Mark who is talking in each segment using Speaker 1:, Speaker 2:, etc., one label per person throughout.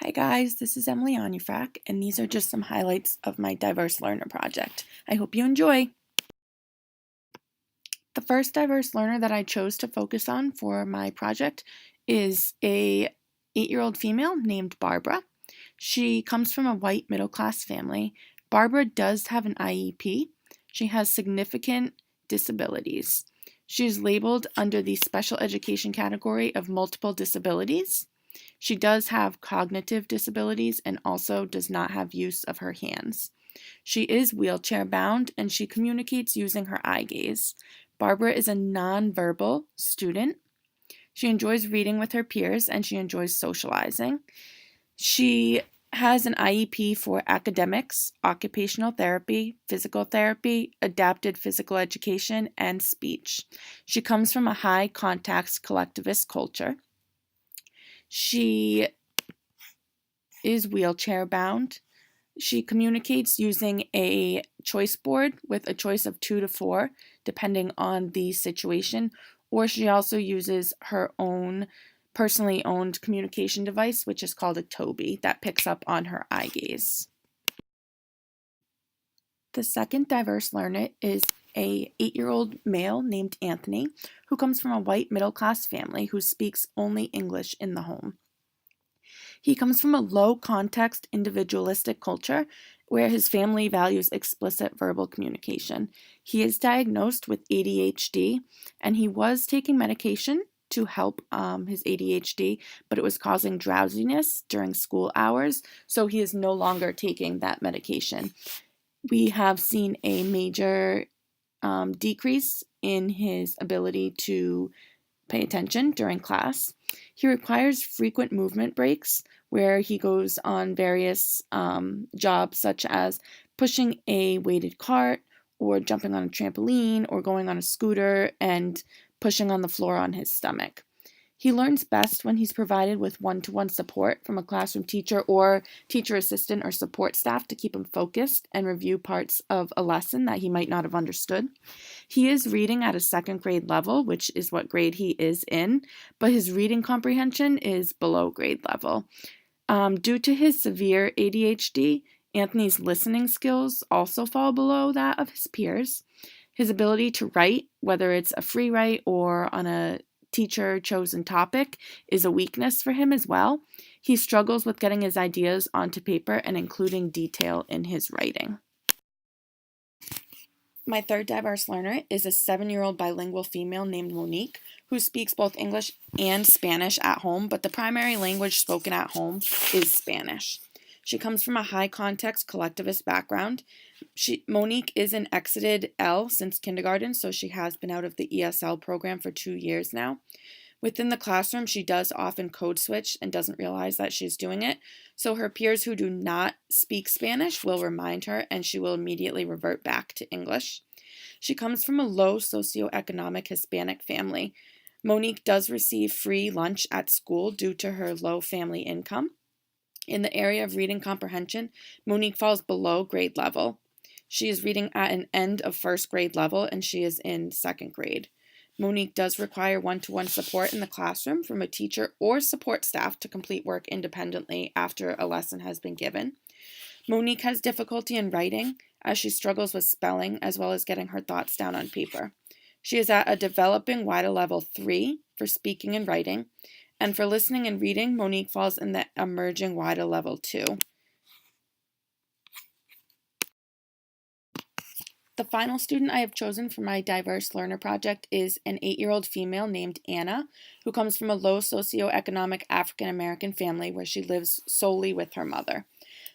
Speaker 1: Hi guys, this is Emily Onufrak, and these are just some highlights of my Diverse Learner project. I hope you enjoy. The first diverse learner that I chose to focus on for my project is a 8-year-old female named Barbara. She comes from a white middle-class family. Barbara does have an IEP. She has significant disabilities. She is labeled under the special education category of multiple disabilities. She does have cognitive disabilities and also does not have use of her hands. She is wheelchair bound and she communicates using her eye gaze. Barbara is a nonverbal student. She enjoys reading with her peers and she enjoys socializing. She has an IEP for academics, occupational therapy, physical therapy, adapted physical education, and speech. She comes from a high context collectivist culture. She is wheelchair bound. She communicates using a choice board with a choice of 2 to 4, depending on the situation, or she also uses her own personally owned communication device, which is called a Tobii, that picks up on her eye gaze. The second diverse learner is a 8-year-old male named Anthony, who comes from a white middle-class family who speaks only English in the home. He comes from a low context, individualistic culture where his family values explicit verbal communication. He is diagnosed with ADHD and he was taking medication to help his ADHD, but it was causing drowsiness during school hours, so he is no longer taking that medication. We have seen a major decrease in his ability to pay attention during class. He requires frequent movement breaks where he goes on various jobs such as pushing a weighted cart or jumping on a trampoline or going on a scooter and pushing on the floor on his stomach. He learns best when he's provided with one-to-one support from a classroom teacher or teacher assistant or support staff to keep him focused and review parts of a lesson that he might not have understood. He is reading at a second grade level, which is what grade he is in, but his reading comprehension is below grade level. Due to his severe ADHD, Anthony's listening skills also fall below that of his peers. His ability to write, whether it's a free write or on a teacher chosen topic, is a weakness for him as well. He struggles with getting his ideas onto paper and including detail in his writing. My third diverse learner is a 7-year-old bilingual female named Monique who speaks both English and Spanish at home, but the primary language spoken at home is Spanish. She comes from a high context collectivist background. Monique is an exited L since kindergarten, so she has been out of the ESL program for 2 years now. Within the classroom, she does often code switch and doesn't realize that she's doing it, so her peers who do not speak Spanish will remind her and she will immediately revert back to English. She comes from a low socioeconomic Hispanic family. Monique does receive free lunch at school due to her low family income. In the area of reading comprehension, Monique falls below grade level. She is reading at an end of first grade level and she is in second grade. Monique does require one-to-one support in the classroom from a teacher or support staff to complete work independently after a lesson has been given. Monique has difficulty in writing as she struggles with spelling as well as getting her thoughts down on paper. She is at a developing WIDA level 3 for speaking and writing, and for listening and reading, Monique falls in the emerging WIDA level 2. The final student I have chosen for my diverse learner project is an 8-year-old female named Anna, who comes from a low socioeconomic African American family where she lives solely with her mother.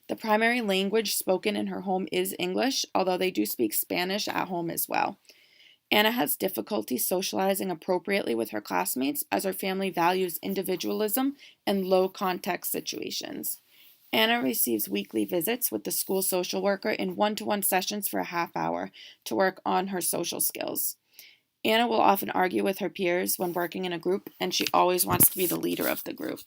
Speaker 1: The primary language spoken in her home is English, although they do speak Spanish at home as well. Anna has difficulty socializing appropriately with her classmates as her family values individualism and low context situations. Anna receives weekly visits with the school social worker in one-to-one sessions for a half hour to work on her social skills. Anna will often argue with her peers when working in a group, and she always wants to be the leader of the group.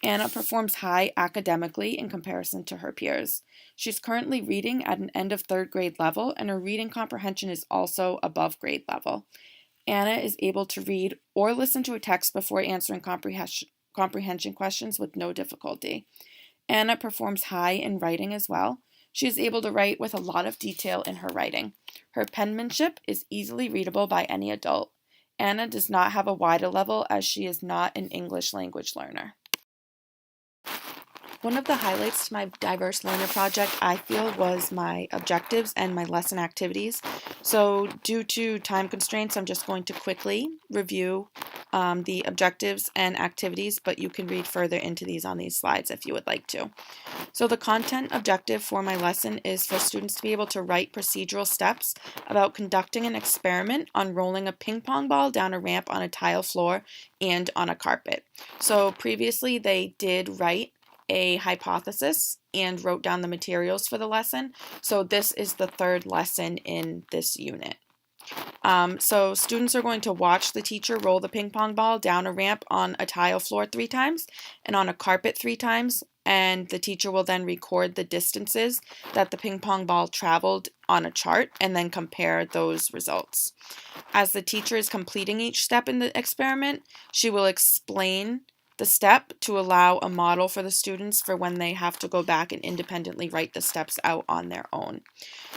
Speaker 1: Anna performs high academically in comparison to her peers. She's currently reading at an end of third grade level, and her reading comprehension is also above grade level. Anna is able to read or listen to a text before answering comprehension questions with no difficulty. Anna performs high in writing as well. She is able to write with a lot of detail in her writing. Her penmanship is easily readable by any adult. Anna does not have a WIDA level as she is not an English language learner. One of the highlights to my diverse learner project, I feel, was my objectives and my lesson activities. So due to time constraints, I'm just going to quickly review the objectives and activities, but you can read further into these on these slides if you would like to. So the content objective for my lesson is for students to be able to write procedural steps about conducting an experiment on rolling a ping pong ball down a ramp on a tile floor and on a carpet. So previously they did write a hypothesis and wrote down the materials for the lesson. So this is the third lesson in this unit. So students are going to watch the teacher roll the ping pong ball down a ramp on a tile floor 3 times and on a carpet 3 times, and the teacher will then record the distances that the ping pong ball traveled on a chart and then compare those results. As the teacher is completing each step in the experiment, she will explain the step to allow a model for the students for when they have to go back and independently write the steps out on their own.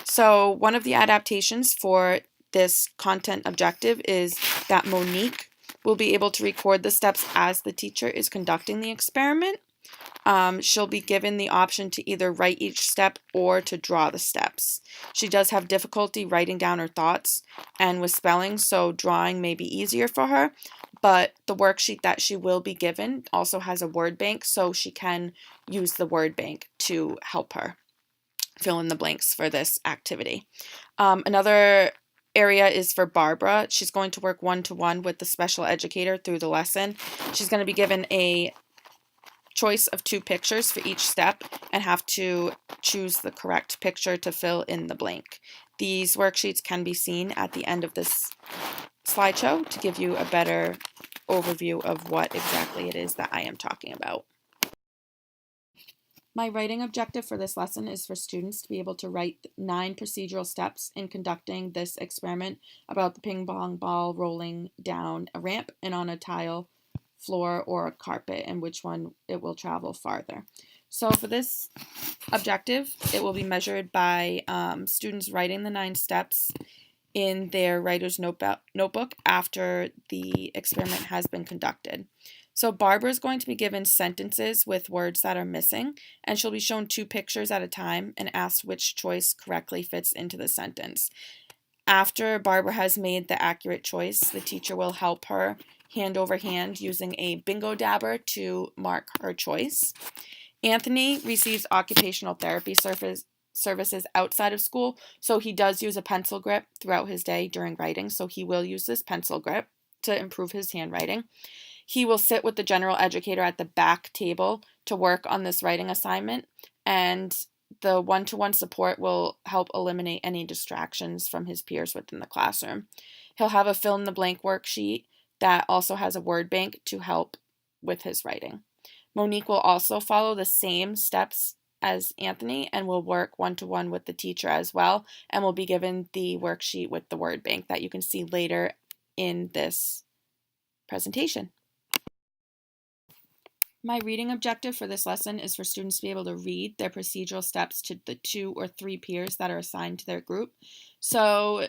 Speaker 1: So one of the adaptations for this content objective is that Monique will be able to record the steps as the teacher is conducting the experiment. She'll be given the option to either write each step or to draw the steps. She does have difficulty writing down her thoughts and with spelling, so drawing may be easier for her, but the worksheet that she will be given also has a word bank, so she can use the word bank to help her fill in the blanks for this activity. Another area is for Barbara. She's going to work one-to-one with the special educator through the lesson. She's going to be given a choice of 2 pictures for each step and have to choose the correct picture to fill in the blank. These worksheets can be seen at the end of this slideshow to give you a better overview of what exactly it is that I am talking about. My writing objective for this lesson is for students to be able to write 9 procedural steps in conducting this experiment about the ping pong ball rolling down a ramp and on a tile floor or a carpet, and which one it will travel farther. So for this objective, it will be measured by students writing the 9 steps in their writer's notebook after the experiment has been conducted. So Barbara is going to be given sentences with words that are missing, and she'll be shown 2 pictures at a time and asked which choice correctly fits into the sentence. After Barbara has made the accurate choice, the teacher will help her hand over hand using a bingo dabber to mark her choice. Anthony receives occupational therapy services outside of school, so he does use a pencil grip throughout his day during writing, so he will use this pencil grip to improve his handwriting. He will sit with the general educator at the back table to work on this writing assignment, and the one-to-one support will help eliminate any distractions from his peers within the classroom. He'll have a fill-in-the-blank worksheet that also has a word bank to help with his writing. Monique will also follow the same steps as Anthony and will work one-to-one with the teacher as well, and will be given the worksheet with the word bank that you can see later in this presentation. My reading objective for this lesson is for students to be able to read their procedural steps to the 2 or 3 peers that are assigned to their group. So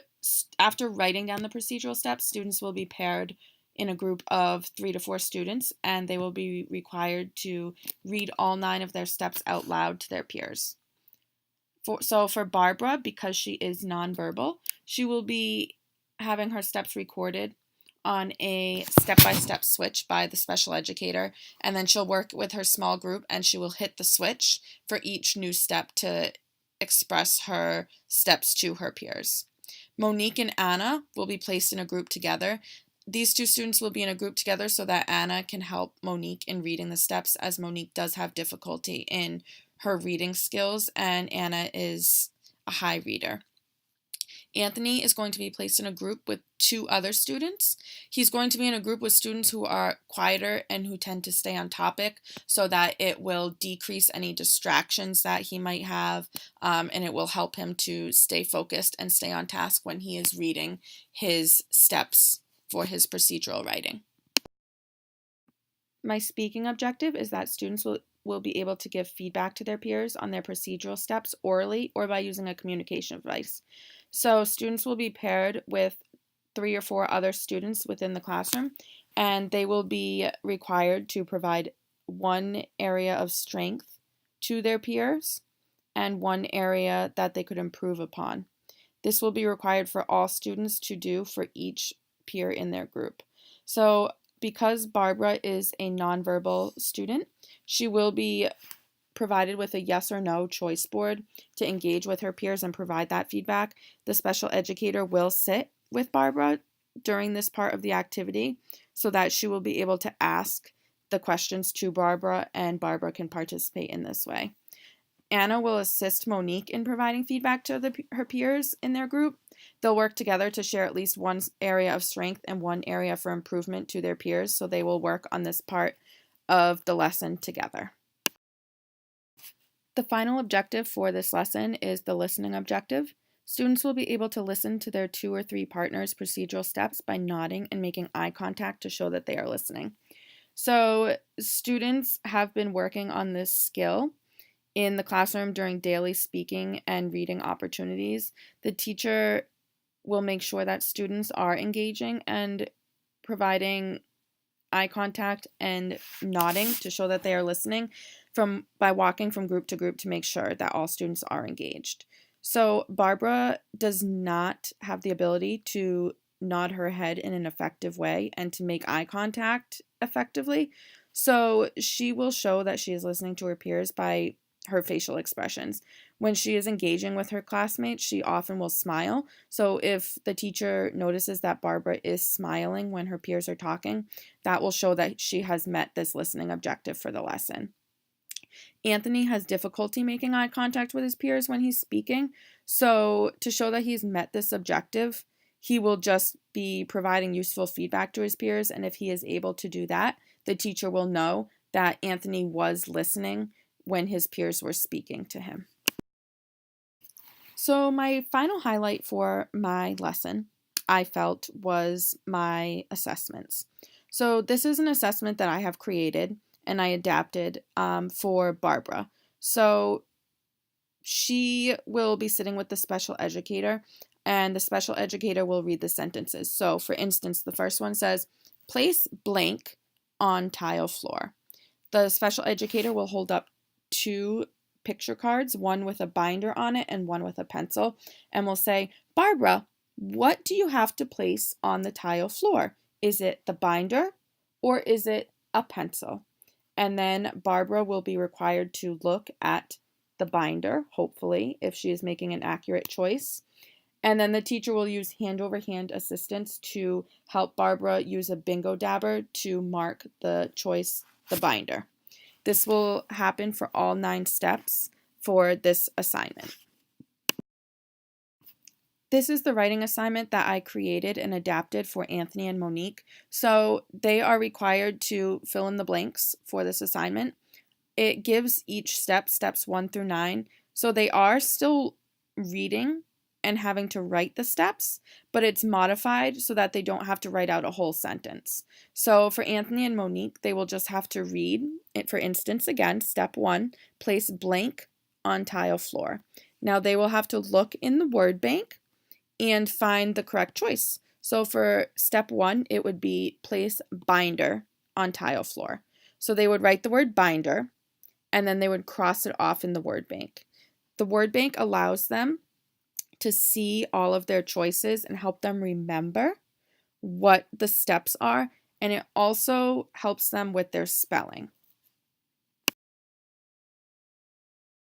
Speaker 1: after writing down the procedural steps, students will be paired in a group of 3 to 4 students, and they will be required to read all 9 of their steps out loud to their peers. So for Barbara, because she is nonverbal, she will be having her steps recorded on a step-by-step switch by the special educator, and then she'll work with her small group and she will hit the switch for each new step to express her steps to her peers. Monique and Anna will be placed in a group together. These 2 students will be in a group together so that Anna can help Monique in reading the steps, as Monique does have difficulty in her reading skills and Anna is a high reader. Anthony is going to be placed in a group with 2 other students. He's going to be in a group with students who are quieter and who tend to stay on topic so that it will decrease any distractions that he might have, and it will help him to stay focused and stay on task when he is reading his steps for his procedural writing. My speaking objective is that students will will be able to give feedback to their peers on their procedural steps orally or by using a communication device. So students will be paired with 3 or 4 other students within the classroom, and they will be required to provide one area of strength to their peers and one area that they could improve upon. This will be required for all students to do for each peer in their group. So because Barbara is a nonverbal student, she will be provided with a yes or no choice board to engage with her peers and provide that feedback. The special educator will sit with Barbara during this part of the activity so that she will be able to ask the questions to Barbara and Barbara can participate in this way. Anna will assist Monique in providing feedback to her peers in their group. They'll work together to share at least one area of strength and one area for improvement to their peers, so they will work on this part of the lesson together. The final objective for this lesson is the listening objective. Students will be able to listen to their 2 or 3 partners' procedural steps by nodding and making eye contact to show that they are listening. So students have been working on this skill in the classroom during daily speaking and reading opportunities. The teacher will make sure that students are engaging and providing eye contact and nodding to show that they are listening by walking from group to group to make sure that all students are engaged. So Barbara does not have the ability to nod her head in an effective way and to make eye contact effectively. So she will show that she is listening to her peers by her facial expressions. When she is engaging with her classmates, she often will smile. So if the teacher notices that Barbara is smiling when her peers are talking, that will show that she has met this listening objective for the lesson. Anthony has difficulty making eye contact with his peers when he's speaking. So to show that he's met this objective, he will just be providing useful feedback to his peers. And if he is able to do that, the teacher will know that Anthony was listening when his peers were speaking to him. So my final highlight for my lesson, I felt, was my assessments. So this is an assessment that I have created and I adapted for Barbara. So she will be sitting with the special educator and the special educator will read the sentences. So for instance, the first one says, place blank on tile floor. The special educator will hold up 2 picture cards, one with a binder on it and one with a pencil, and will say, Barbara, what do you have to place on the tile floor? Is it the binder or is it a pencil? And then Barbara will be required to look at the binder, hopefully, if she is making an accurate choice. And then the teacher will use hand-over-hand assistance to help Barbara use a bingo dabber to mark the choice, the binder. This will happen for all 9 steps for this assignment. This is the writing assignment that I created and adapted for Anthony and Monique. So they are required to fill in the blanks for this assignment. It gives each step, steps 1 through 9. So they are still reading and having to write the steps, but it's modified so that they don't have to write out a whole sentence. So for Anthony and Monique, they will just have to read it. For instance, again, step 1, place blank on tile floor. Now they will have to look in the word bank and find the correct choice. So for step 1, it would be place binder on tile floor. So they would write the word binder and then they would cross it off in the word bank. The word bank allows them to see all of their choices and help them remember what the steps are, and it also helps them with their spelling.